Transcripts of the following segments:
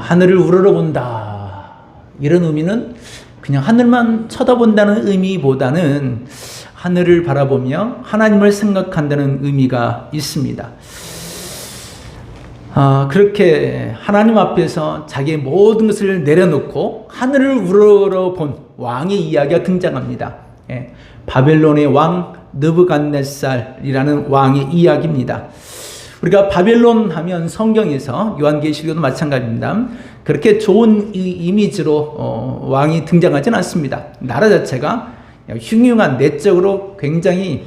하늘을 우러러본다. 이런 의미는 그냥 하늘만 쳐다본다는 의미보다는 하늘을 바라보며 하나님을 생각한다는 의미가 있습니다. 그렇게 하나님 앞에서 자기의 모든 것을 내려놓고 하늘을 우러러본 왕의 이야기가 등장합니다. 바벨론의 왕 느부갓네살이라는 왕의 이야기입니다. 우리가 바벨론 하면 성경에서 요한계시록도 마찬가지입니다. 그렇게 좋은 이미지로 왕이 등장하진 않습니다. 나라 자체가 흉흉한, 내적으로 굉장히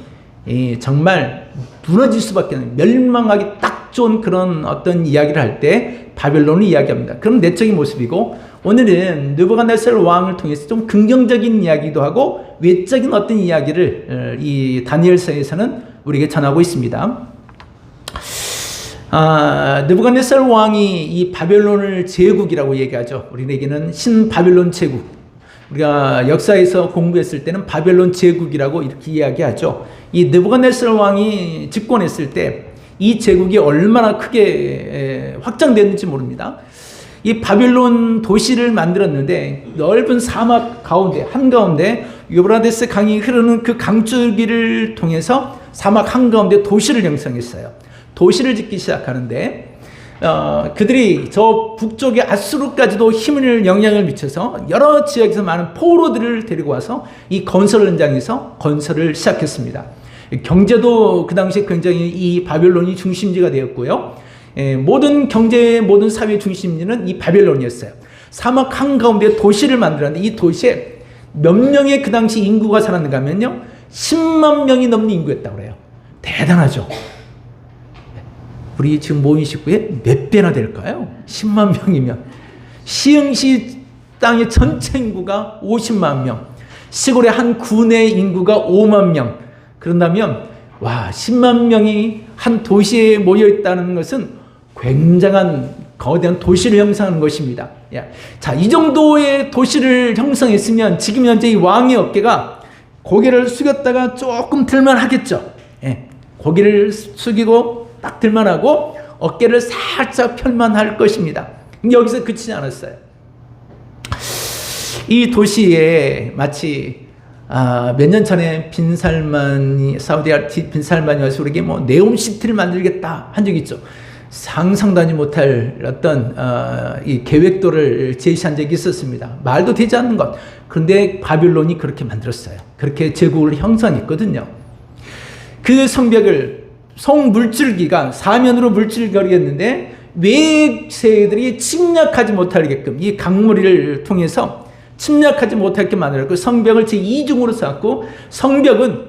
정말 무너질 수밖에 없는, 멸망하기 딱 좋은 그런 어떤 이야기를 할 때 바벨론을 이야기합니다. 그런 내적인 모습이고, 오늘은 느부갓네살 왕을 통해서 좀 긍정적인 이야기도 하고 외적인 어떤 이야기를 이 다니엘서에서는 우리에게 전하고 있습니다. 느부갓네살 왕이 이 바벨론을 제국이라고 얘기하죠. 우리에게는 신바벨론 제국. 우리가 역사에서 공부했을 때는 바벨론 제국이라고 이렇게 이야기하죠. 이 느부갓네살 왕이 집권했을 때 이 제국이 얼마나 크게 확장됐는지 모릅니다. 이 바벨론 도시를 만들었는데 넓은 사막 가운데 한가운데 유브라데스 강이 흐르는 그 강줄기를 통해서 사막 한가운데 도시를 형성했어요. 도시를 짓기 시작하는데 그들이 저 북쪽의 아수르까지도 힘을 영향을 미쳐서 여러 지역에서 많은 포로들을 데리고 와서 이 건설 현장에서 건설을 시작했습니다. 경제도 그 당시에 굉장히 이 바벨론이 중심지가 되었고요. 모든 경제, 모든 사회 중심지는 이 바벨론이었어요. 사막 한가운데 도시를 만들었는데 이 도시에 몇 명의 그 당시 인구가 살았는가 하면요, 10만 명이 넘는 인구였다고 그래요. 대단하죠. 우리 지금 모인 식구의 몇 배나 될까요? 10만 명이면. 시흥시 땅의 전체 인구가 50만 명, 시골의 한 군의 인구가 5만 명. 그런다면 10만 명이 한 도시에 모여 있다는 것은 굉장한 거대한 도시를 형성하는 것입니다. 자, 이 정도의 도시를 형성했으면 지금 현재 이 왕의 어깨가 고개를 숙였다가 조금 들만 하겠죠. 고개를 숙이고 딱 들만 하고 어깨를 살짝 펼만 할 것입니다. 여기서 그치지 않았어요. 이 도시에 마치 몇 년 전에 빈살만이 와서 우리에게 네옴시티를 만들겠다 한 적이 있죠. 상상도 하지 못할 어떤 이 계획도를 제시한 적이 있었습니다. 말도 되지 않는 것. 그런데 바빌론이 그렇게 만들었어요. 그렇게 제국을 형성했거든요. 그 성벽을 성물줄기가 사면으로 물줄거리였는데 외세들이 침략하지 못하게끔 이 강무리를 통해서 침략하지 못하게 만들었고, 성벽을 제2중으로 쌓았고, 성벽은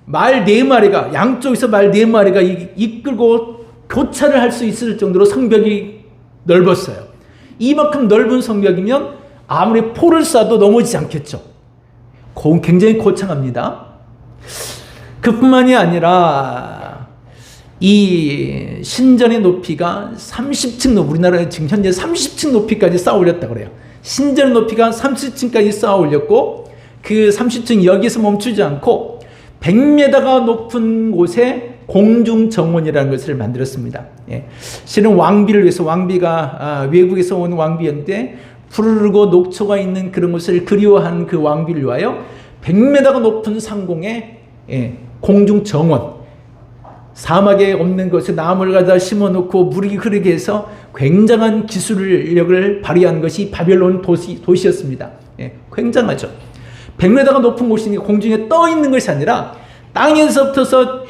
말 4마리가, 양쪽에서 말 4마리가 이끌고 교차를 할 수 있을 정도로 성벽이 넓었어요. 이만큼 넓은 성벽이면 아무리 포를 쏴도 넘어지지 않겠죠. 굉장히 고창합니다. 그뿐만이 아니라 이 신전의 높이가 30층, 우리나라에 지금 현재 30층 높이까지 쌓아 올렸다고 그래요. 신전 높이가 30층까지 쌓아 올렸고, 그 30층 여기서 멈추지 않고 100m가 높은 곳에 공중정원이라는 것을 만들었습니다. 실은 왕비를 위해서, 왕비가 외국에서 온 왕비였는데 푸르르고 녹초가 있는 그런 곳을 그리워한 그 왕비를 위하여 100m가 높은 상공에 공중정원, 사막에 없는 곳에 나무를 가져다 심어놓고 물이 흐르게 해서 굉장한 기술력을 발휘한 것이 바벨론 도시였습니다. 굉장하죠. 100m가 높은 곳이 공중에 떠 있는 것이 아니라 땅에서부터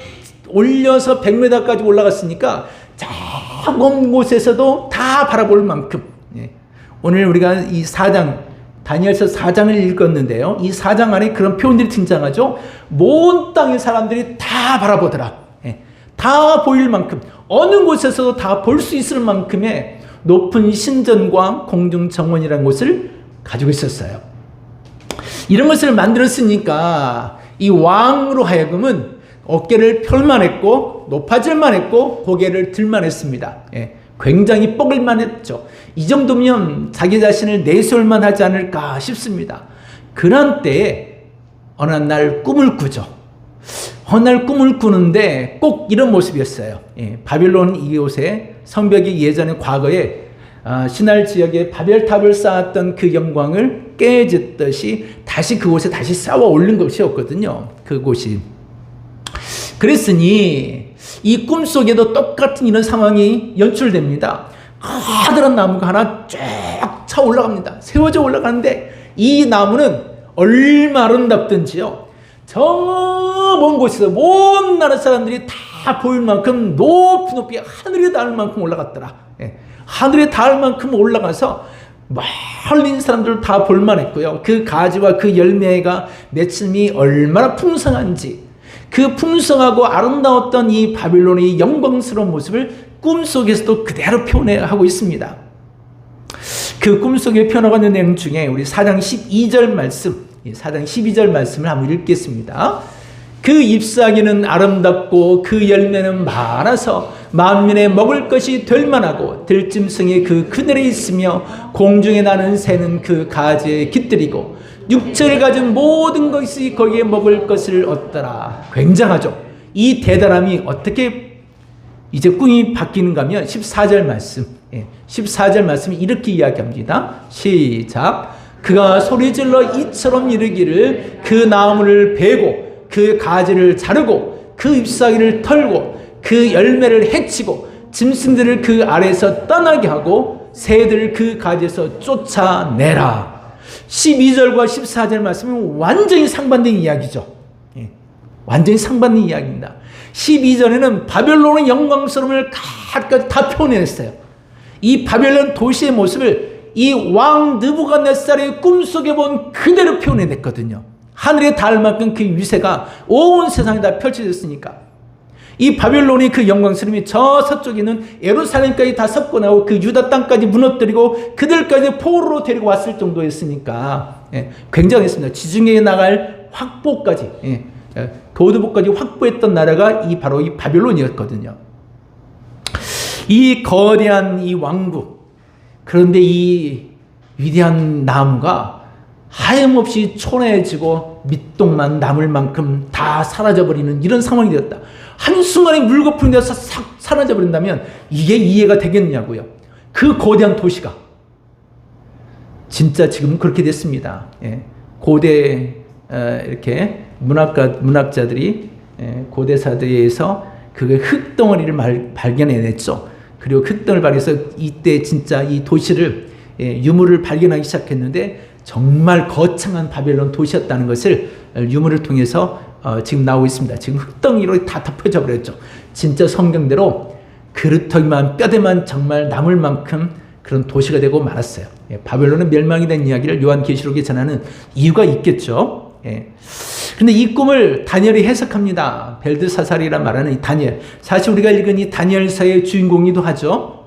올려서 100m까지 올라갔으니까 저 먼 곳에서도 다 바라볼 만큼. 오늘 우리가 이 4장, 다니엘서 4장을 읽었는데요. 이 4장 안에 그런 표현들이 등장하죠. 온 땅의 사람들이 다 바라보더라. 다 보일 만큼, 어느 곳에서도 다 볼 수 있을 만큼의 높은 신전과 공중정원이라는 곳을 가지고 있었어요. 이런 것을 만들었으니까 이 왕으로 하여금은 어깨를 펼만 했고 높아질만 했고 고개를 들만 했습니다. 굉장히 뻐글만 했죠. 이 정도면 자기 자신을 내세울만 하지 않을까 싶습니다. 그런 때에 어느 날 꿈을 꾸죠. 어느 날 꿈을 꾸는데 꼭 이런 모습이었어요. 바빌론 이곳에 성벽이 예전에 과거에 시날 지역에 바벨탑을 쌓았던 그 영광을 깨졌듯이 다시 그곳에 다시 쌓아 올린 것이었거든요. 그곳이. 그랬으니 이 꿈속에도 똑같은 이런 상황이 연출됩니다. 커다란 나무가 하나 쫙 차 올라갑니다. 세워져 올라가는데 이 나무는 얼마나 아름답든지요. 저 먼 곳에서 온 나라 사람들이 다 보일 만큼 높이 하늘에 닿을 만큼 올라갔더라. 하늘에 닿을 만큼 올라가서 멀리 있는 사람들 다 볼만했고요. 그 가지와 그 열매가 맺힘이 얼마나 풍성한지, 그 풍성하고 아름다웠던 이 바빌론의 영광스러운 모습을 꿈속에서도 그대로 표현하고 있습니다. 그 꿈속에 표현하고 있는 내용 중에 우리 4장 12절 말씀, 4장 12절 말씀을 한번 읽겠습니다. 그 잎사귀는 아름답고 그 열매는 많아서 만민의 먹을 것이 될 만하고 들짐승이 그 그늘에 있으며 공중에 나는 새는 그 가지에 깃들이고 육체를 가진 모든 것이 거기에 먹을 것을 얻더라. 굉장하죠. 이 대단함이 어떻게 이제 꿈이 바뀌는가 하면 14절 말씀, 14절 말씀이 이렇게 이야기합니다. 시작. 그가 소리질러 이처럼 이르기를 그 나무를 베고 그 가지를 자르고 그 잎사귀를 털고 그 열매를 해치고 짐승들을 그 아래에서 떠나게 하고 새들을 그 가지에서 쫓아내라. 12절과 14절 말씀은 완전히 상반된 이야기죠. 완전히 상반된 이야기입니다. 12절에는 바벨론의 영광스러움을 갖가지 다 표현했어요. 이 바벨론 도시의 모습을 이 왕 느부갓네살의 꿈속에 본 그대로 표현해냈거든요. 하늘에 닿을 만큼 그 위세가 온 세상에 다 펼쳐졌으니까. 이 바벨론의 그 영광스러움이 저 서쪽에 있는 예루살렘까지 다 섞어나오고 그 유다 땅까지 무너뜨리고 그들까지 포로로 데리고 왔을 정도였으니까 굉장했습니다. 지중해에 나갈 확보까지, 교두보까지 확보했던 나라가 바로 이 바벨론이었거든요. 이 거대한 이 왕국, 그런데 이 위대한 나무가 하염없이 초라해지고 밑동만 남을 만큼 다 사라져버리는 이런 상황이 되었다. 한순간에 물거품이 되어서 싹 사라져버린다면 이게 이해가 되겠냐고요. 그 거대한 도시가 진짜 지금 그렇게 됐습니다. 고대 이렇게 문학자들이 고대사들에서 그 흙덩어리를 발견해냈죠. 그리고 흙덩어리를 발견해서 이때 진짜 이 도시를 유물을 발견하기 시작했는데 정말 거창한 바벨론 도시였다는 것을 유물을 통해서 지금 나오고 있습니다. 지금 흙덩이로 다 덮여져 버렸죠. 진짜 성경대로 그릇터기만 뼈대만 정말 남을 만큼 그런 도시가 되고 말았어요. 바벨론은 멸망이 된 이야기를 요한계시록에 전하는 이유가 있겠죠. 그런데 이 꿈을 다니엘이 해석합니다. 벨드사살이라 말하는 이 다니엘. 사실 우리가 읽은 이 다니엘서의 주인공이기도 하죠.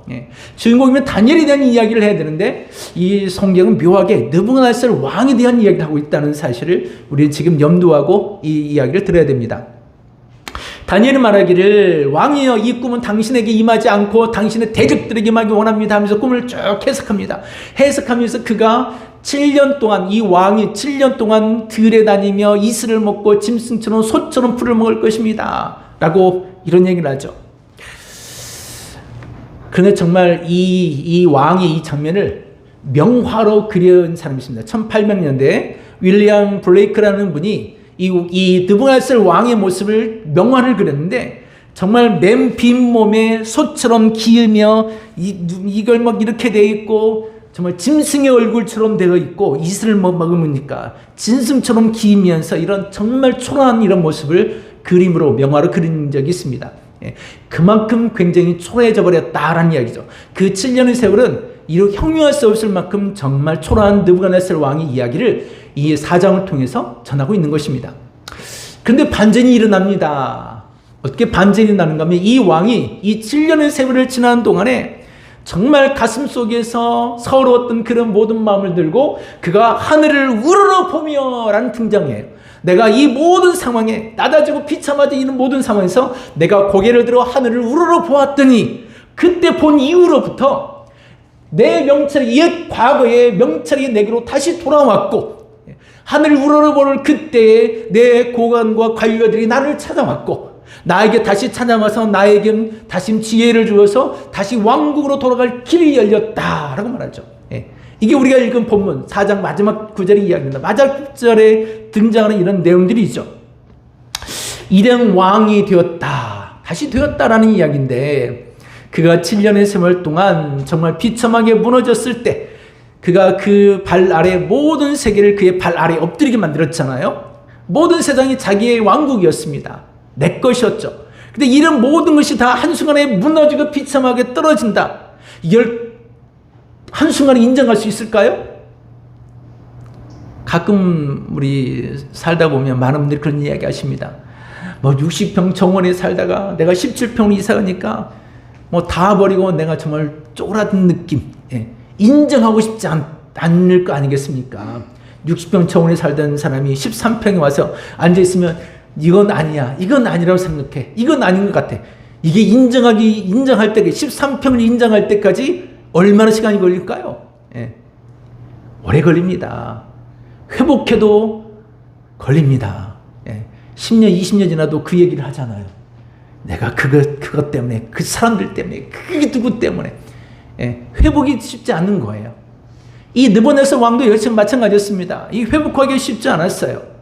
주인공이면 다니엘에 대한 이야기를 해야 되는데 이 성경은 묘하게 느부갓네살 왕에 대한 이야기를 하고 있다는 사실을 우리는 지금 염두하고 이 이야기를 들어야 됩니다. 다니엘은 말하기를 왕이여 이 꿈은 당신에게 임하지 않고 당신의 대적들에게 임하기 원합니다 하면서 꿈을 쭉 해석합니다. 해석하면서 그가 7년 동안 이 왕이 7년 동안 들에 다니며 이슬을 먹고 짐승처럼 소처럼 풀을 먹을 것입니다 라고 이런 얘기를 하죠. 그런데 정말 이 왕의 이 장면을 명화로 그려온 사람이 있습니다. 1800년대에 윌리엄 블레이크라는 분이 이 느부갓네살 왕의 모습을 명화를 그렸는데 정말 맨 빈몸에 소처럼 기으며 이걸 막 이렇게 돼 있고 정말 짐승의 얼굴처럼 되어 있고 이슬을 먹으니까 짐승처럼 기면서 이런 정말 초라한 이런 모습을 그림으로 명화로 그린 적이 있습니다. 그만큼 굉장히 초라해져 버렸다라는 이야기죠. 그 7년의 세월은 이렇게 형용할 수 없을 만큼 정말 초라한 느부갓네살 왕의 이야기를 이 사장을 통해서 전하고 있는 것입니다. 그런데 반전이 일어납니다. 어떻게 반전이 나는가 하면 이 왕이 이 7년의 세월을 지난 동안에 정말 가슴 속에서 서러웠던 그런 모든 마음을 들고 그가 하늘을 우러러보며 라는 등장이에요. 내가 이 모든 상황에 낮아지고 비참하지 있는 모든 상황에서 내가 고개를 들어 하늘을 우러러보았더니 그때 본 이후로부터 내 명찰이 옛 과거의 명찰이 내게로 다시 돌아왔고 하늘을 우러러보는 그때에 내 고관과 관료들이 나를 찾아왔고 나에게 다시 찾아와서 나에게 다시 지혜를 주어서 다시 왕국으로 돌아갈 길이 열렸다라고 말하죠. 예. 이게 우리가 읽은 본문 4장 마지막 구절의 이야기입니다. 마지막 구절에 등장하는 이런 내용들이죠. 이런 왕이 되었다, 다시 되었다라는 이야기인데, 그가 7년의 세월 동안 정말 비참하게 무너졌을 때 그가 그 발 아래 모든 세계를 그의 발 아래 엎드리게 만들었잖아요. 모든 세상이 자기의 왕국이었습니다. 내 것이었죠. 근데 이런 모든 것이 다 한순간에 무너지고 비참하게 떨어진다. 이걸 한순간에 인정할 수 있을까요? 가끔 우리 살다 보면 많은 분들이 그런 이야기 하십니다. 뭐 60평 정원에 살다가 내가 17평으로 이사 가니까 뭐 다 버리고 내가 정말 쪼그라든 느낌. 예. 인정하고 싶지 않을 거 아니겠습니까? 60평 정원에 살던 사람이 13평에 와서 앉아있으면 이건 아니야, 이건 아니라고 생각해, 이건 아닌 것 같아. 이게 인정할 때, 13평을 인정할 때까지 얼마나 시간이 걸릴까요? 예. 오래 걸립니다. 회복해도 걸립니다. 예. 10년, 20년 지나도 그 얘기를 하잖아요. 내가 그것 때문에, 그 사람들 때문에, 그게 누구 때문에. 예. 회복이 쉽지 않은 거예요. 이 느부갓네살 왕도 역시 마찬가지였습니다. 이 회복하기 쉽지 않았어요.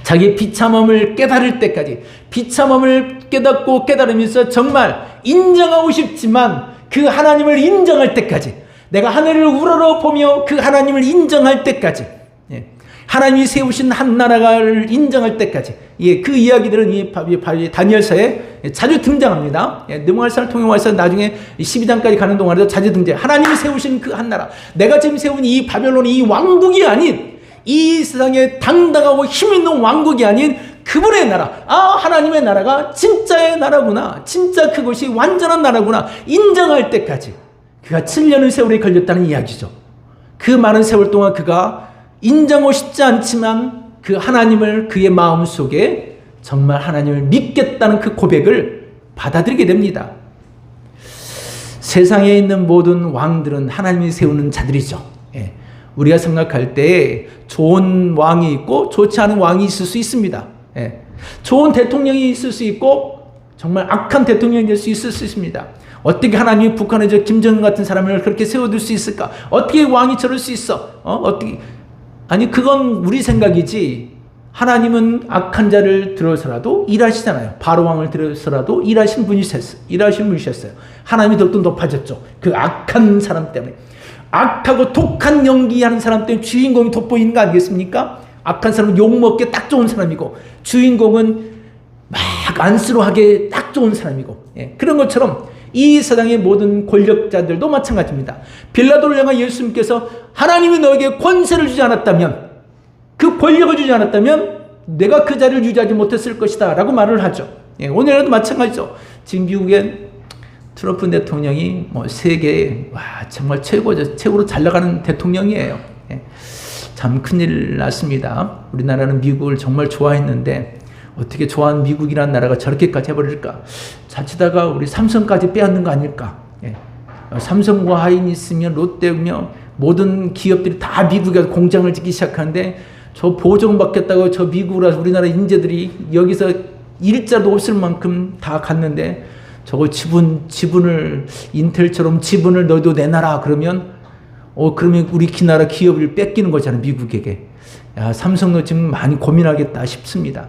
자기의 비참함을 깨달을 때까지, 비참함을 깨닫고 깨달으면서 정말 인정하고 싶지만 그 하나님을 인정할 때까지, 내가 하늘을 우러러보며 그 하나님을 인정할 때까지, 하나님이 세우신 한 나라를 인정할 때까지, 그 이야기들은 이 다니엘서에 자주 등장합니다. 느부갓네살을 통해 와서 나중에 12장까지 가는 동안에도 자주 등장해요. 하나님이 세우신 그 한 나라, 내가 지금 세운 이 바벨론이 이 왕국이 아닌, 이 세상에 당당하고 힘있는 왕국이 아닌 그분의 나라, 하나님의 나라가 진짜의 나라구나, 진짜 그것이 완전한 나라구나 인정할 때까지 그가 7년의 세월이 걸렸다는 이야기죠. 그 많은 세월 동안 그가 인정하고 싶지 않지만 그 하나님을 그의 마음속에 정말 하나님을 믿겠다는 그 고백을 받아들이게 됩니다. 세상에 있는 모든 왕들은 하나님이 세우는 자들이죠. 우리가 생각할 때 좋은 왕이 있고 좋지 않은 왕이 있을 수 있습니다. 좋은 대통령이 있을 수 있고 정말 악한 대통령이 될 수 있습니다. 어떻게 하나님이 북한의 김정은 같은 사람을 그렇게 세워둘 수 있을까? 어떻게 왕이 저럴 수 있어? 어떻게? 아니, 그건 우리 생각이지. 하나님은 악한 자를 들어서라도 일하시잖아요. 바로 왕을 들어서라도 일하신 분이셨어요. 하나님이 더욱더 높아졌죠. 그 악한 사람 때문에. 악하고 독한 연기하는 사람 때문에 주인공이 돋보이는 거 아니겠습니까? 악한 사람은 욕먹기에 딱 좋은 사람이고, 주인공은 막 안쓰러워하기에 딱 좋은 사람이고, 그런 것처럼 이 세상의 모든 권력자들도 마찬가지입니다. 빌라도를 향한 예수님께서 하나님이 너에게 권세를 주지 않았다면, 그 권력을 주지 않았다면 내가 그 자리를 유지하지 못했을 것이다 라고 말을 하죠. 오늘도 마찬가지죠. 지금 미국의 트럼프 대통령이 세계에 정말 최고로 잘 나가는 대통령이에요. 참 큰일 났습니다. 우리나라는 미국을 정말 좋아했는데 어떻게 좋아하는 미국이라는 나라가 저렇게까지 해버릴까? 자칫다가 우리 삼성까지 빼앗는 거 아닐까? 삼성과 하인 있으면 롯데며 모든 기업들이 다 미국에 공장을 짓기 시작하는데, 저 보정받겠다고 저 미국으로 우리나라 인재들이 여기서 일자도 없을 만큼 다 갔는데, 저거 지분을 인텔처럼 지분을 너도 내놔라 그러면 그러면 우리 나라 기업을 뺏기는 거잖아요, 미국에게. 삼성도 지금 많이 고민하겠다 싶습니다.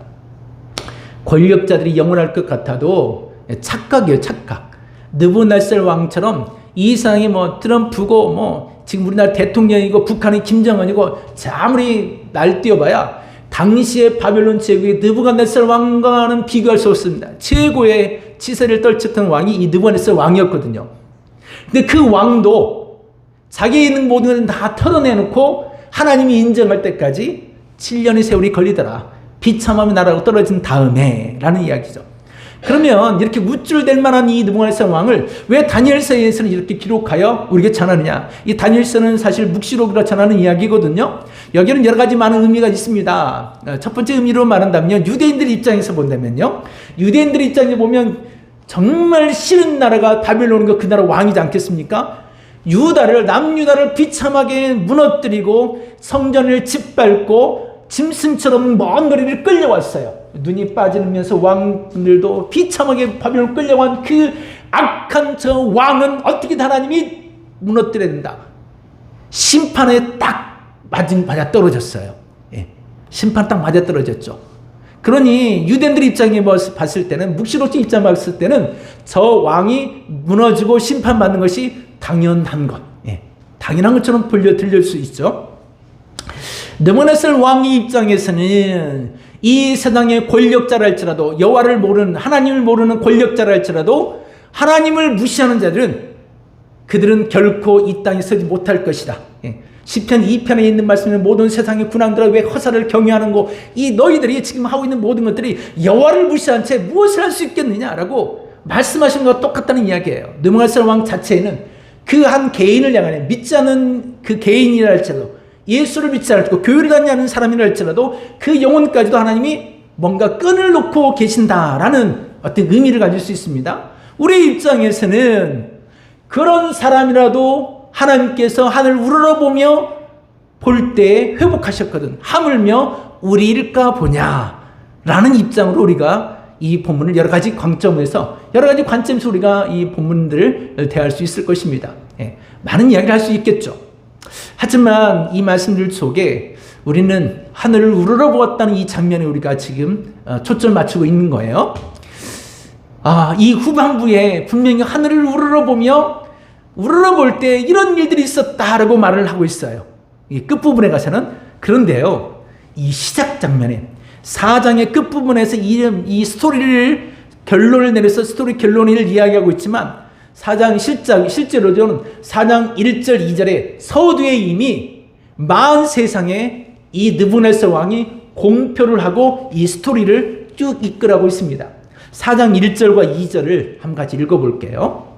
권력자들이 영원할 것 같아도 착각이에요, 착각. 느부갓네살 왕처럼 이 세상이 트럼프고 지금 우리나라 대통령이고 북한의 김정은이고 아무리 날뛰어봐야 당시의 바벨론 제국의 느부갓네살 왕과는 비교할 수 없습니다. 최고의 치세를 떨쳤던 왕이 이 느부갓네살 왕이었거든요. 근데 그 왕도 자기에 있는 모든 것을 다 털어내놓고 하나님이 인정할 때까지 7년의 세월이 걸리더라. 비참함의 나라로 떨어진 다음에 라는 이야기죠. 그러면 이렇게 우쭐댈 만한 이 느부갓네살 왕을 왜 다니엘서에서는 이렇게 기록하여 우리에게 전하느냐? 이 다니엘서는 사실 묵시록으로 전하는 이야기거든요. 여기는 여러 가지 많은 의미가 있습니다. 첫 번째 의미로 말한다면 유대인들 입장에서 본다면요, 유대인들 입장에 보면 정말 싫은 나라가 바벨론과 그 나라 왕이지 않겠습니까? 남유다를 비참하게 무너뜨리고 성전을 짓밟고 짐승처럼 먼 거리를 끌려왔어요. 눈이 빠지면서 왕들도 비참하게 바벨론 끌려간 그 악한 저 왕은 어떻게 하나님이 무너뜨려야 된다. 심판에 딱 맞아 떨어졌어요. 예. 심판 딱 맞아 떨어졌죠. 그러니 유대인들 입장에 봤을 때는, 묵시로서 입장 봤을 때는 저 왕이 무너지고 심판받는 것이 당연한 것, 예. 당연한 것처럼 들릴 수 있죠. 느부갓네살 왕의 입장에서는 이 세상의 권력자랄지라도, 여호와를 모르는, 하나님을 모르는 권력자랄지라도 하나님을 무시하는 자들은 그들은 결코 이 땅에 서지 못할 것이다. 예. 시편 2편에 있는 말씀에 모든 세상의 군왕들아 왜 허사를 경유하는고, 이 너희들이 지금 하고 있는 모든 것들이 여호와를 무시한 채 무엇을 할 수 있겠느냐라고 말씀하신 것과 똑같다는 이야기예요. 느부갓네살 왕 자체는 그 한 개인을 향하여, 믿지 않는 그 개인이라 할지라도, 예수를 믿지 않고 교회를 다니지 않는 사람이라 할지라도 그 영혼까지도 하나님이 뭔가 끈을 놓고 계신다라는 어떤 의미를 가질 수 있습니다. 우리 입장에서는 그런 사람이라도 하나님께서 하늘 우러러보며 볼 때 회복하셨거든. 하물며 우리 일까 보냐 라는 입장으로 우리가 이 본문을 여러 가지 관점에서, 여러 가지 관점에서 우리가 이 본문들을 대할 수 있을 것입니다. 예, 많은 이야기를 할 수 있겠죠. 하지만 이 말씀들 속에 우리는 하늘을 우러러보았다는 이 장면에 우리가 지금 초점 맞추고 있는 거예요. 이 후반부에 분명히 하늘을 우러러볼 때 이런 일들이 있었다라고 말을 하고 있어요. 이 끝부분에 가서는. 그런데요, 이 시작 장면에 4장의 끝부분에서 이 스토리를 결론을 내려서 스토리 결론을 이야기하고 있지만 4장 실제로는 4장 1절 2절에 서두에 이미 마흔 세상에 이 느부갓네살 왕이 공표를 하고 이 스토리를 쭉 이끌어가고 있습니다. 4장 1절과 2절을 한 가지 읽어볼게요.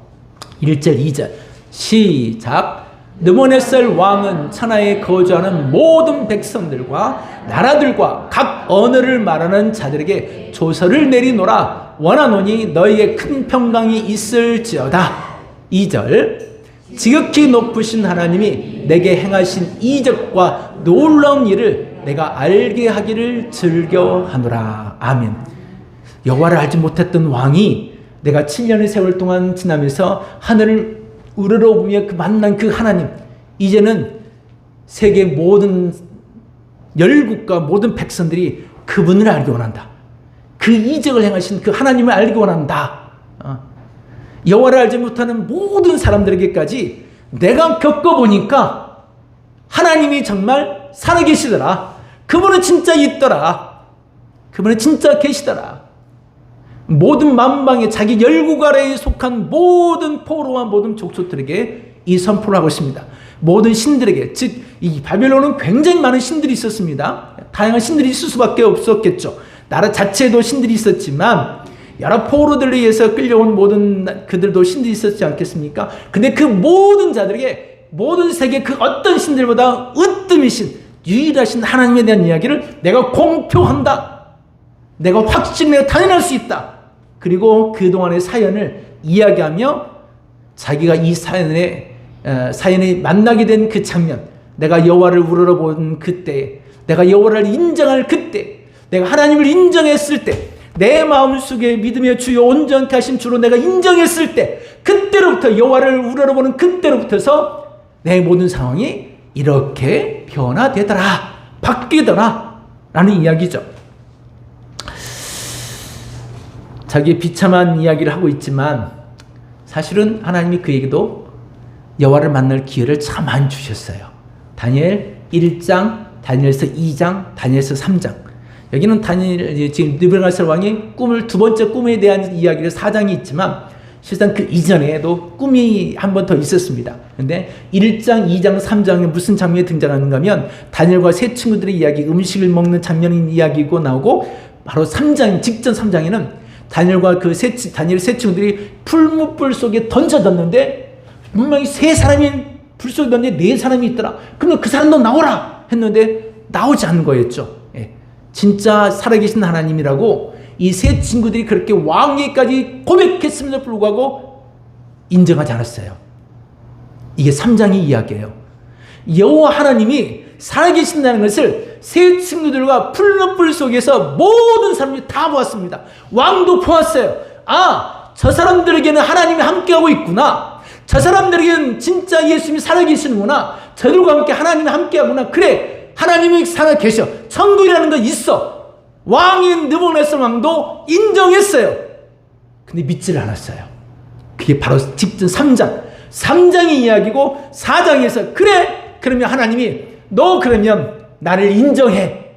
1절 2절 시작. 느부갓네살 왕은 천하에 거주하는 모든 백성들과 나라들과 각 언어를 말하는 자들에게 조서를 내리노라. 원하노니 너희에게 큰 평강이 있을지어다. 2절 지극히 높으신 하나님이 내게 행하신 이적과 놀라운 일을 내가 알게 하기를 즐겨하노라. 아멘. 여호와를 알지 못했던 왕이 내가 7년의 세월 동안 지나면서 하늘을 우러러보며 만난 그 하나님, 이제는 세계 모든 열국과 모든 백성들이 그분을 알기 원한다. 그 이적을 행하신 그 하나님을 알기 원한다. 여호와를 알지 못하는 모든 사람들에게까지 내가 겪어보니까 하나님이 정말 살아계시더라. 그분은 진짜 있더라. 그분은 진짜 계시더라. 모든 만방에 자기 열국 아래에 속한 모든 포로와 모든 족속들에게 이 선포를 하고 있습니다. 모든 신들에게, 즉 이 바벨론은 굉장히 많은 신들이 있었습니다. 다양한 신들이 있을 수밖에 없었겠죠. 나라 자체에도 신들이 있었지만 여러 포로들에 의해서 끌려온 모든 그들도 신들이 있었지 않겠습니까? 근데 그 모든 자들에게, 모든 세계 그 어떤 신들보다 으뜸이신 유일하신 하나님에 대한 이야기를 내가 공표한다. 내가 확신내어 단연할 수 있다. 그리고 그동안의 사연을 이야기하며 자기가 이 사연에 만나게 된 그 장면, 내가 여호와를 우러러본 그때, 내가 여호와를 인정할 그때, 내가 하나님을 인정했을 때, 내 마음속에 믿음의 주요 온전케 하신 주로 내가 인정했을 때, 그때로부터 여호와를 우러러보는 그때로부터서 내 모든 상황이 이렇게 변화되더라, 바뀌더라 라는 이야기죠. 자기의 비참한 이야기를 하고 있지만 사실은 하나님이 그에게도 여호와를 만날 기회를 참 많이 주셨어요. 다니엘 1장, 다니엘서 2장, 다니엘서 3장. 여기는 지금 느부갓네살 왕이 두 번째 꿈에 대한 이야기를 4장이 있지만 실상 그 이전에도 꿈이 한 번 더 있었습니다. 그런데 1장, 2장, 3장에 무슨 장면이 등장하는가 하면 다니엘과 세 친구들의 이야기, 음식을 먹는 장면인 이야기고 나오고, 바로 3장, 직전 3장에는 다니엘과 다니엘 세 친구들이 풀무불 속에 던져졌는데 분명히 세 사람이 불 속에 던졌는데 네 사람이 있더라. 그러면 그 사람도 나오라 했는데 나오지 않는 거였죠. 예. 진짜 살아계신 하나님이라고 이 세 친구들이 그렇게 왕에까지 고백했음에도 불구하고 인정하지 않았어요. 이게 3장의 이야기예요. 여호와 하나님이 살아계신다는 것을 세 친구들과 푸른 불 속에서 모든 사람들이 다 보았습니다. 왕도 보았어요. 아, 저 사람들에게는 하나님이 함께하고 있구나. 저 사람들에게는 진짜 예수님이 살아계시는구나. 저들과 함께 하나님이 함께하구나. 그래, 하나님이 살아계셔. 천국이라는 거 있어. 왕인 느부갓네살 왕도 인정했어요. 근데 믿지를 않았어요. 그게 바로 직전 3장의 이야기고, 4장에서 그래, 그러면 하나님이 너 그러면 나를 인정해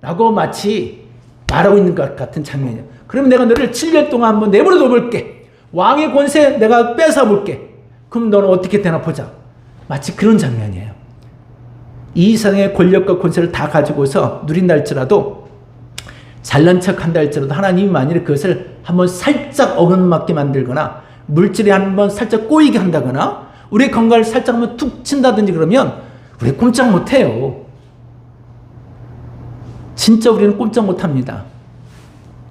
라고 마치 말하고 있는 것 같은 장면이에요. 그러면 내가 너를 7년 동안 한번 내버려 볼게. 왕의 권세 내가 뺏어 볼게. 그럼 너는 어떻게 되나 보자. 마치 그런 장면이에요. 이 세상의 권력과 권세를 다 가지고서 누린다 할지라도, 잘난 척 한다 할지라도, 하나님이 만일 그것을 한번 살짝 어긋맞게 만들거나 물질에 한번 살짝 꼬이게 한다거나 우리의 건강을 살짝 한번 툭 친다든지 그러면 우리 꼼짝 못해요. 진짜 우리는 꼼짝 못합니다.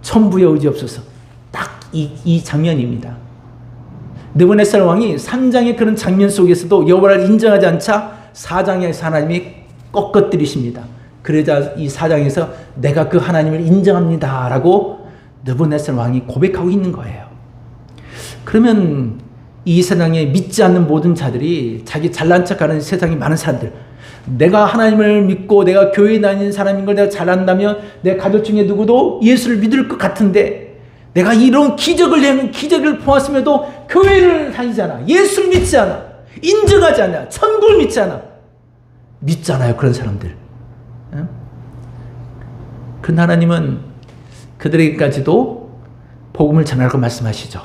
천부의 의지 없어서. 딱 이 장면입니다. 느부갓네살 왕이 3장의 그런 장면 속에서도 여호와를 인정하지 않자 4장에서 하나님이 꺾어뜨리십니다. 그러자 이 4장에서 내가 그 하나님을 인정합니다 라고 느부갓네살 왕이 고백하고 있는 거예요. 그러면 이 세상에 믿지 않는 모든 자들이, 자기 잘난 척하는 세상에 많은 사람들, 내가 하나님을 믿고 내가 교회에 다니는 사람인 걸 내가 잘 안다면 내 가족 중에 누구도 예수를 믿을 것 같은데, 내가 이런 기적을 보았음에도 교회를 다니지 않아, 예수를 믿지 않아, 인정하지 않아, 천국을 믿지 않아, 믿잖아요 그런 사람들. 그런 하나님은 그들에게까지도 복음을 전하라고 말씀하시죠.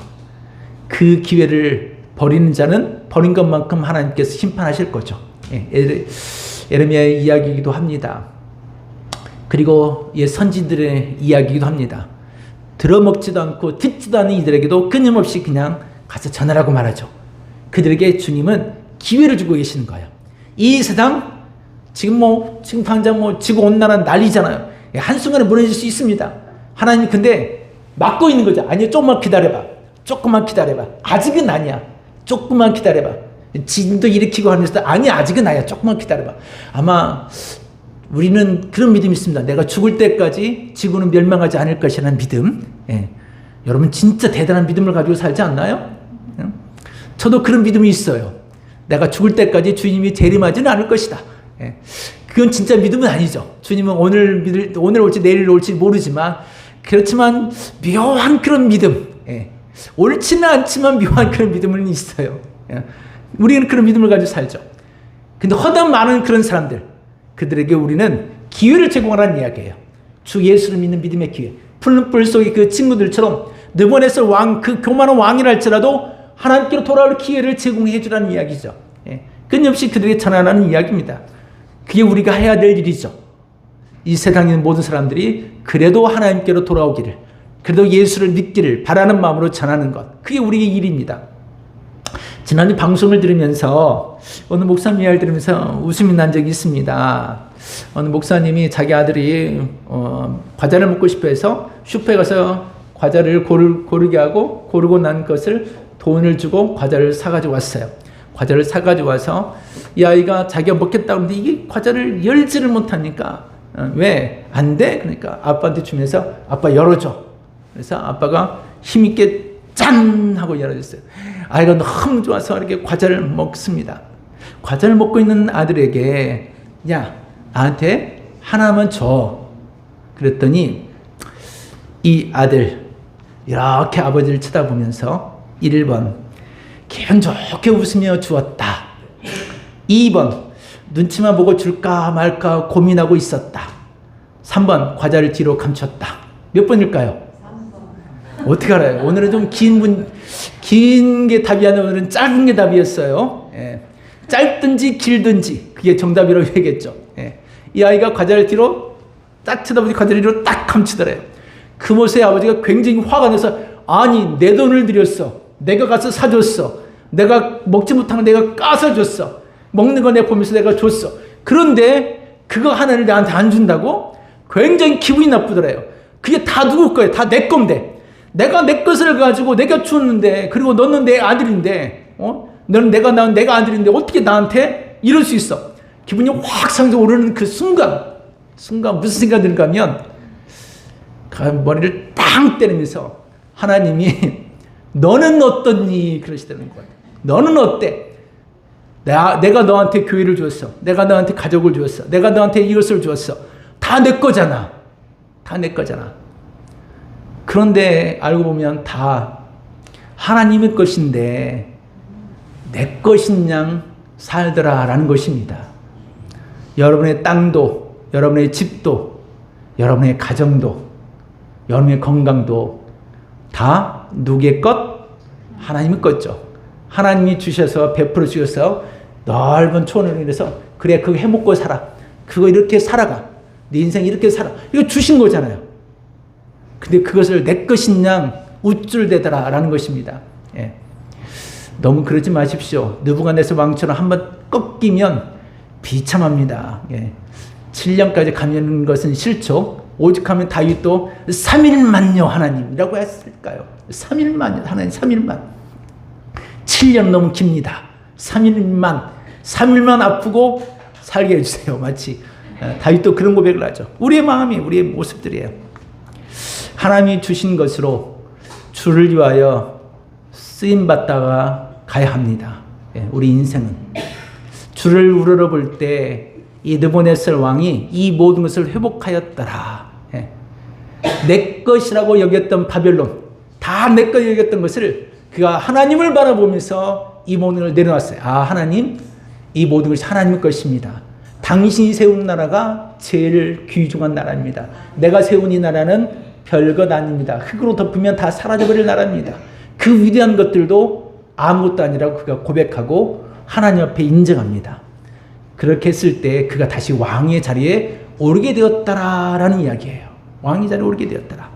그 기회를 버리는 자는 버린 것만큼 하나님께서 심판하실 거죠. 에레미야의 이야기이기도 합니다. 그리고 선지들의 이야기이기도 합니다. 들어먹지도 않고 듣지도 않는 이들에게도 끊임없이 그냥 가서 전하라고 말하죠. 그들에게 주님은 기회를 주고 계시는 거예요. 이 세상 지금 당장 지구 온난화 난리잖아요. 한순간에 무너질 수 있습니다. 하나님 근데 막고 있는 거죠. 아니요, 조금만 기다려봐. 아직은 아니야. 조금만 기다려봐. 진도 일으키고 하면서도 아니야, 아직은 아니야. 조금만 기다려봐. 아마 우리는 그런 믿음이 있습니다. 내가 죽을 때까지 지구는 멸망하지 않을 것이라는 믿음. 여러분 진짜 대단한 믿음을 가지고 살지 않나요? 저도 그런 믿음이 있어요. 내가 죽을 때까지 주님이 재림하지는 않을 것이다. 그건 진짜 믿음은 아니죠. 주님은 오늘 올지 내일 올지 모르지만, 그렇지만 묘한 그런 믿음, 옳지는 않지만 묘한 그런 믿음은 있어요. 우리는 그런 믿음을 가지고 살죠. 근데 허다한 많은 그런 사람들, 그들에게 우리는 기회를 제공하라는 이야기예요. 주 예수를 믿는 믿음의 기회. 푸른 불 속의 그 친구들처럼 느부갓네살 왕, 그 교만한 왕이라 할지라도 하나님께로 돌아올 기회를 제공해 주라는 이야기죠. 끊임없이 그들에게 전하라는 이야기입니다. 그게 우리가 해야 될 일이죠. 이 세상에 있는 모든 사람들이 그래도 하나님께로 돌아오기를, 그래도 예수를 믿기를 바라는 마음으로 전하는 것, 그게 우리의 일입니다. 지난주 방송을 들으면서 어느 목사님 이야기를 들으면서 웃음이 난 적이 있습니다. 어느 목사님이 자기 아들이 과자를 먹고 싶어 해서 슈퍼에 가서 과자를 고르게 하고, 고르고 난 것을 돈을 주고 과자를 사가지고 왔어요. 과자를 사가지고 와서 이 아이가 자기가 먹겠다고 하는데 이게 과자를 열지를 못하니까, 왜? 안 돼? 그러니까 아빠한테 주면서 아빠 열어줘. 그래서 아빠가 힘있게 짠! 하고 열어줬어요. 아이가 너무 좋아서 이렇게 과자를 먹습니다. 과자를 먹고 있는 아들에게, 야, 나한테 하나만 줘. 그랬더니 이 아들 이렇게 아버지를 쳐다보면서 1번 기분 좋게 웃으며 주었다. 2번 눈치만 보고 줄까 말까 고민하고 있었다. 3번 과자를 뒤로 감췄다. 몇 번일까요? 3번. 어떻게 알아요? 오늘은 좀 긴 게 답이 아니라 오늘은 짧은 게 답이었어요. 짧든지 길든지 그게 정답이라고 얘기했죠. 이 아이가 과자를 뒤로 딱 쳐다보니 과자를 뒤로 딱 감추더래요. 그 모습에 아버지가 굉장히 화가 나서, 아니 내 돈을 들였어. 내가 가서 사줬어. 내가 먹지 못한 거 내가 까서 줬어. 먹는 거 내가 보면서 내가 줬어. 그런데 그거 하나를 나한테 안 준다고? 굉장히 기분이 나쁘더래요. 그게 다 누구 거예요? 다 내 건데. 내가 내 것을 가지고 내가 줬는데, 그리고 너는 내 아들인데, 너는 내가 낳은 내가 아들인데 어떻게 나한테 이럴 수 있어? 기분이 확 상승 오르는 그 순간 무슨 생각이 드는가 하면 머리를 땅 때리면서 하나님이 너는 어떻니? 그러시다는 거예요. 너는 어때? 내가 너한테 교회를 주었어. 내가 너한테 가족을 주었어. 내가 너한테 이것을 주었어. 다 내 거잖아. 다 내 거잖아. 그런데 알고 보면 다 하나님의 것인데 내 것인 양 살더라라는 것입니다. 여러분의 땅도, 여러분의 집도, 여러분의 가정도, 여러분의 건강도 다 누구의 것? 하나님의 것죠. 하나님이 주셔서 베풀어 주셔서 넓은 초원을 이래서 그래 그거 해먹고 살아. 그거 이렇게 살아가. 네 인생 이렇게 살아. 이거 주신 거잖아요. 근데 그것을 내 것인 양 우쭐대더라 라는 것입니다. 예. 너무 그러지 마십시오. 느부갓네살 왕처럼 한번 꺾이면 비참합니다. 예. 7년까지 가는 것은 싫죠. 오죽하면 다윗도 3일만요 하나님이라고 했을까요? 3일만요 하나님 3일만. 7년 너무 깁니다. 3일만 아프고 살게 해주세요. 마치 다윗도 그런 고백을 하죠. 우리의 마음이 우리의 모습들이에요. 하나님이 주신 것으로 주를 위하여 쓰임받다가 가야 합니다. 우리 인생은 주를 우러러볼 때 이 느부갓네살 왕이 이 모든 것을 회복하였더라. 내 것이라고 여겼던 바벨론, 다 내 것 여겼던 것을 그가 하나님을 바라보면서 이 모든 걸 내려놨어요. 아, 하나님, 이 모든 것이 하나님의 것입니다. 당신이 세운 나라가 제일 귀중한 나라입니다. 내가 세운 이 나라는 별것 아닙니다. 흙으로 덮으면 다 사라져버릴 나라입니다. 그 위대한 것들도 아무것도 아니라고 그가 고백하고 하나님 앞에 인정합니다. 그렇게 했을 때 그가 다시 왕의 자리에 오르게 되었다라는 이야기예요. 왕의 자리에 오르게 되었더라.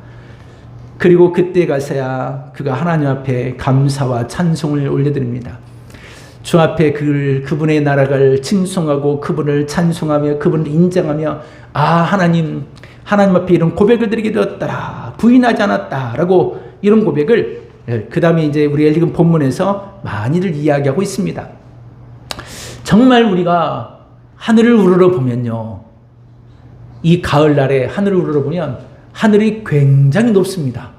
그리고 그때 가서야 그가 하나님 앞에 감사와 찬송을 올려드립니다. 주 앞에 그분의 나라를 칭송하고 그분을 찬송하며 그분을 인정하며 아 하나님 앞에 이런 고백을 드리게 되었더라. 부인하지 않았다라고 이런 고백을 그 다음에 이제 우리가 읽은 본문에서 많이들 이야기하고 있습니다. 정말 우리가 하늘을 우러러 보면요. 이 가을날에 하늘을 우러러 보면 하늘이 굉장히 높습니다.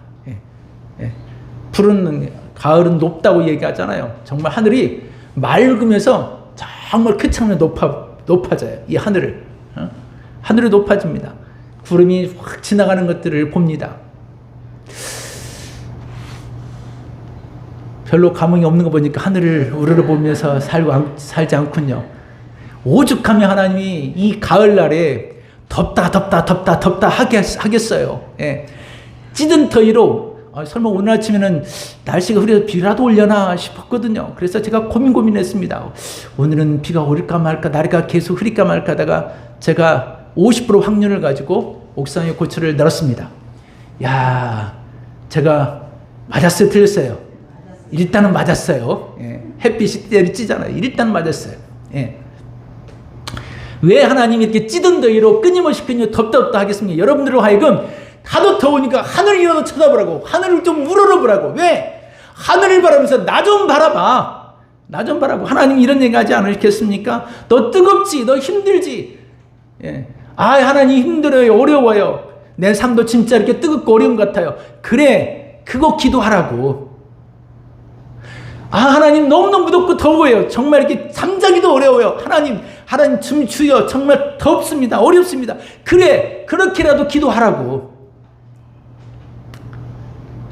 푸른 가을은 높다고 얘기하잖아요. 정말 하늘이 맑으면서 정말 크창면 높아져요. 이 하늘을. 하늘이 높아집니다. 구름이 확 지나가는 것들을 봅니다. 별로 감흥이 없는 거 보니까 하늘을 우러러 보면서 살지 않군요. 오죽하면 하나님이 이 가을날에 덥다 하겠어요. 찌든 더위로 설마 오늘 아침에는 날씨가 흐려서 비라도 올려나 싶었거든요. 그래서 제가 고민했습니다. 오늘은 비가 오릴까 말까, 날이가 계속 흐릴까 말까 하다가 제가 50% 확률을 가지고 옥상에 고추를 널었습니다. 야, 제가 맞았어요, 틀렸어요? 일단은 맞았어요. 햇빛이 때리치잖아요. 일단 맞았어요. 왜 하나님이 이렇게 찌든 더위로 끊임없이 덥다 하겠습니까? 여러분들로 하여금 하도 더우니까 하늘이라도 쳐다보라고, 하늘을 좀 우러러보라고. 왜? 하늘을 바라면서 나 좀 바라봐. 나 좀 바라보. 하나님이 이런 얘기 하지 않으셨겠습니까? 너 뜨겁지? 너 힘들지? 아, 하나님 힘들어요. 어려워요. 내 삶도 진짜 이렇게 뜨겁고 어려운 것 같아요. 그래, 그거 기도하라고. 아, 하나님 너무너무 덥고 더워요. 정말 이렇게 잠자기도 어려워요. 하나님 좀 주여. 정말 덥습니다. 어렵습니다. 그래, 그렇게라도 기도하라고.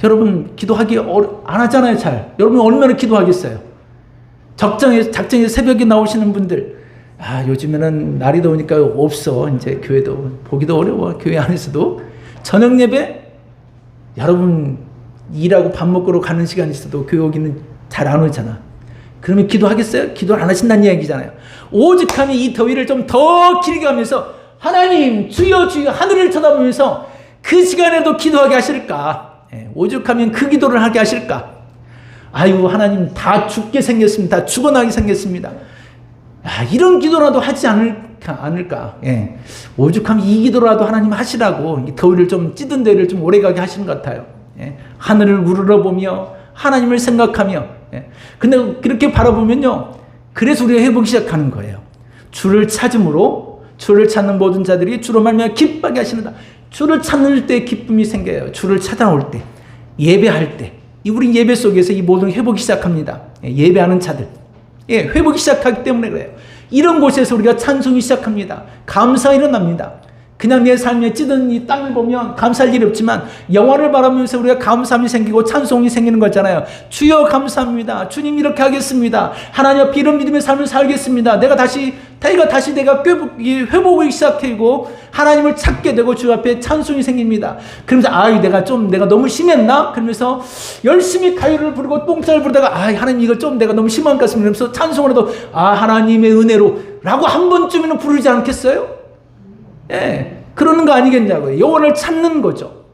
여러분 기도하기 안 하잖아요. 잘. 여러분 얼마나 기도하겠어요? 작정해서 새벽에 나오시는 분들, 아, 요즘에는 날이 더우니까 없어. 이제 교회도 보기도 어려워. 교회 안에서도 저녁 예배, 여러분 일하고 밥 먹으러 가는 시간이 있어도 교회 오기는 잘 안 오잖아. 그러면 기도하겠어요? 기도를 안 하신다는 이야기잖아요. 오직하면 이 더위를 좀 더 길게 하면서 하나님 주여 하늘을 쳐다보면서 그 시간에도 기도하게 하실까? 오죽하면 그 기도를 하게 하실까? 아유, 하나님 다 죽게 생겼습니다. 다 죽어나게 생겼습니다. 아, 이런 기도라도 하지 않을까? 오죽하면 이 기도라도 하나님 하시라고 이 더위를 좀 찌든 더위를 좀 오래가게 하시는 것 같아요. 하늘을 우러러보며 하나님을 생각하며. 근데 그렇게 바라보면요, 그래서 우리가 회복이 시작하는 거예요. 주를 찾음으로 주를 찾는 모든 자들이 주로 말미암아 기뻐하게 하시는다. 주를 찾는 때 기쁨이 생겨요. 주를 찾아올 때, 예배할 때. 우리 예배 속에서 이 모든 회복이 시작합니다. 예배하는 자들. 회복이 시작하기 때문에 그래요. 이런 곳에서 우리가 찬송이 시작합니다. 감사가 일어납니다. 그냥 내 삶에 찌든 이 땅을 보면 감사할 일이 없지만 영화를 바라보면서 우리가 감사함이 생기고 찬송이 생기는 거잖아요. 주여 감사합니다. 주님 이렇게 하겠습니다. 하나님 앞에 이런 믿음의 삶을 살겠습니다. 내가 다시 내가 회복을 시작하고 하나님을 찾게 되고 주 앞에 찬송이 생깁니다. 그러면서 내가 너무 심했나? 그러면서 열심히 가요를 부르고 뽕짜를 부르다가 하나님 이거 좀 내가 너무 심한 것 같습니다. 그러면서 찬송을 해도 하나님의 은혜로 라고 한 번쯤은 부르지 않겠어요? 그러는 거 아니겠냐고요. 여호와를 찾는 거죠.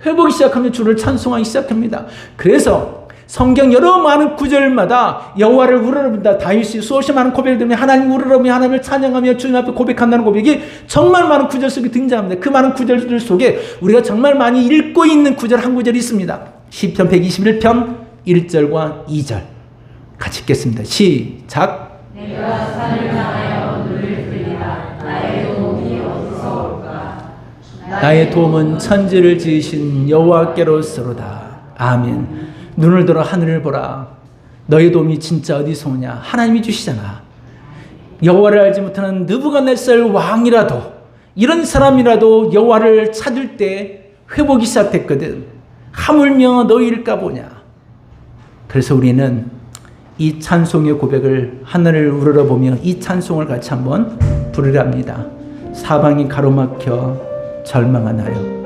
회복이 시작하면 주를 찬송하기 시작합니다. 그래서 성경 여러 많은 구절마다 여호와를 우러러본다. 다윗이 수없이 많은 고백을 들으며 하나님 우러러며 하나님을 찬양하며 주님 앞에 고백한다는 고백이 정말 많은 구절 속에 등장합니다. 그 많은 구절들 속에 우리가 정말 많이 읽고 있는 구절 한 구절이 있습니다. 시편 121편 1절과 2절 같이 읽겠습니다. 시작. 내가 산을 향하여 눈을 들리라. 나의 도움이 어디서 올까? 나의 도움은 천지를 지으신 여호와께로서로다. 아멘. 눈을 들어 하늘을 보라. 너의 도움이 진짜 어디서 오냐? 하나님이 주시잖아. 여호와를 알지 못하는 느부갓네살 왕이라도, 이런 사람이라도 여호와를 찾을 때 회복이 시작됐거든. 하물며 너희일까 보냐. 그래서 우리는 이 찬송의 고백을 하늘을 우러러보며 이 찬송을 같이 한번 부르려 합니다. 사방이 가로막혀 절망하나요.